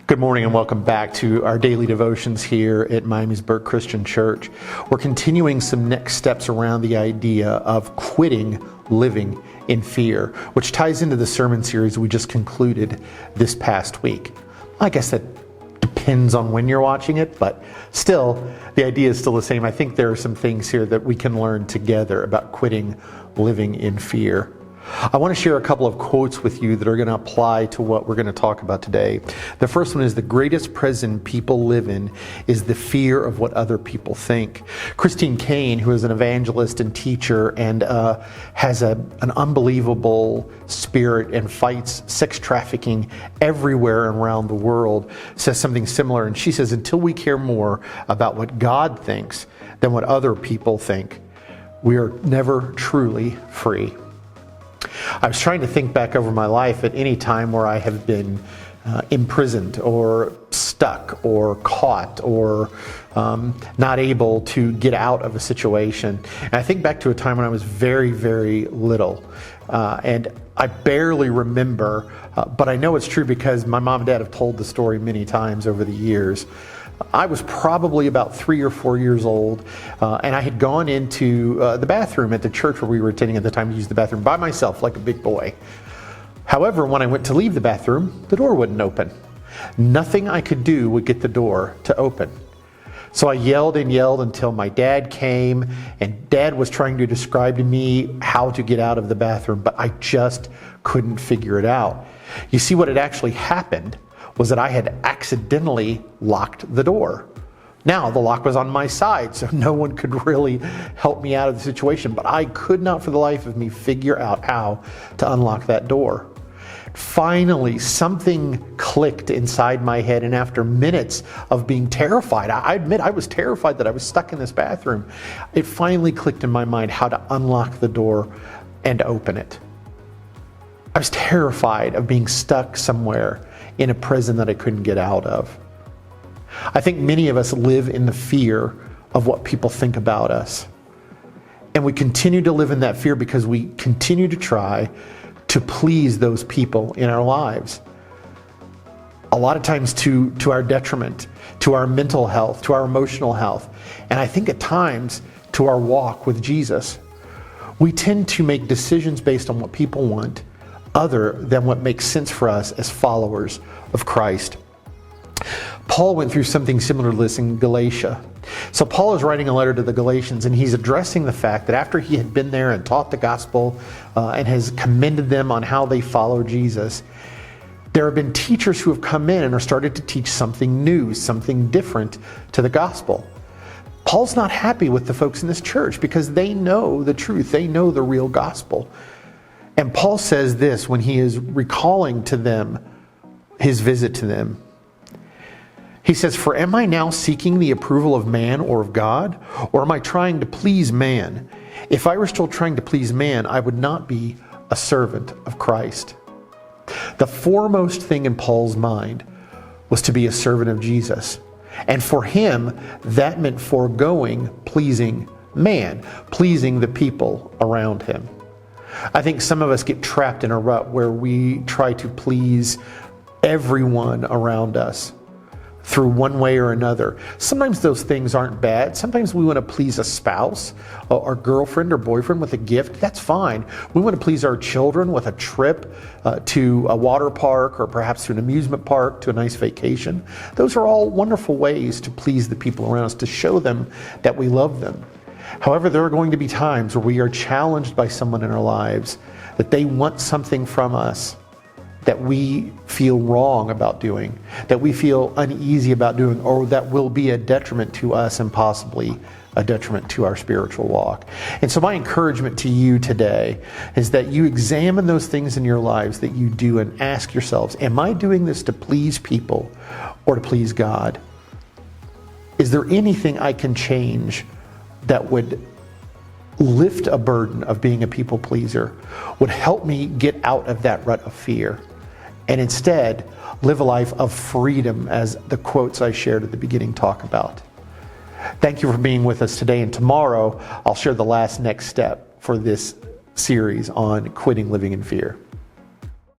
Good morning and welcome back to our daily devotions here at Miamisburg Christian Church. We're continuing some next steps around the idea of quitting living in fear, which ties into the sermon series we just concluded this past week. I guess that depends on when you're watching it, but still, the idea is still the same. I think there are some things here that we can learn together about quitting living in fear. I want to share a couple of quotes with you that are going to apply to what we're going to talk about today. The first one is, the greatest prison people live in is the fear of what other people think. Christine Caine, who is an evangelist and teacher and has an unbelievable spirit and fights sex trafficking everywhere around the world, says something similar. And she says, until we care more about what God thinks than what other people think, we are never truly free. I was trying to think back over my life at any time where I have been imprisoned or stuck or caught or not able to get out of a situation. And I think back to a time when I was very, very little. And I barely remember, but I know it's true because my mom and dad have told the story many times over the years. I was probably about 3 or 4 years old, and I had gone into the bathroom at the church where we were attending at the time to use the bathroom by myself like a big boy. However, when I went to leave the bathroom, the door wouldn't open. Nothing I could do would get the door to open. So I yelled and yelled until my dad came, and Dad was trying to describe to me how to get out of the bathroom, but I just couldn't figure it out. You see, what had actually happened was that I had accidentally locked the door. Now, the lock was on my side, so no one could really help me out of the situation, but I could not for the life of me figure out how to unlock that door. Finally, something clicked inside my head, and after minutes of being terrified, I admit I was terrified that I was stuck in this bathroom, it finally clicked in my mind how to unlock the door and open it. I was terrified of being stuck somewhere in a prison that I couldn't get out of. I think many of us live in the fear of what people think about us. And we continue to live in that fear because we continue to try to please those people in our lives. A lot of times to our detriment, to our mental health, to our emotional health, and I think at times to our walk with Jesus. We tend to make decisions based on what people want, other than what makes sense for us as followers of Christ. Paul went through something similar to this in Galatia. So Paul is writing a letter to the Galatians, and he's addressing the fact that after he had been there and taught the gospel and has commended them on how they follow Jesus, there have been teachers who have come in and are started to teach something new, something different to the gospel. Paul's not happy with the folks in this church because they know the truth. They know the real gospel. And Paul says this when he is recalling to them his visit to them. He says, "For am I now seeking the approval of man or of God? Or am I trying to please man? If I were still trying to please man, I would not be a servant of Christ." The foremost thing in Paul's mind was to be a servant of Jesus. And for him, that meant foregoing pleasing man, pleasing the people around him. I think some of us get trapped in a rut where we try to please everyone around us through one way or another. Sometimes those things aren't bad. Sometimes we want to please a spouse or girlfriend or boyfriend with a gift. That's fine. We want to please our children with a trip to a water park or perhaps to an amusement park, to a nice vacation. Those are all wonderful ways to please the people around us, to show them that we love them. However, there are going to be times where we are challenged by someone in our lives that they want something from us that we feel wrong about doing, that we feel uneasy about doing, or that will be a detriment to us and possibly a detriment to our spiritual walk. And so my encouragement to you today is that you examine those things in your lives that you do and ask yourselves, am I doing this to please people or to please God? Is there anything I can change that would lift a burden of being a people pleaser, would help me get out of that rut of fear, and instead live a life of freedom, as the quotes I shared at the beginning talk about? Thank you for being with us today, and tomorrow I'll share the next step for this series on quitting living in fear.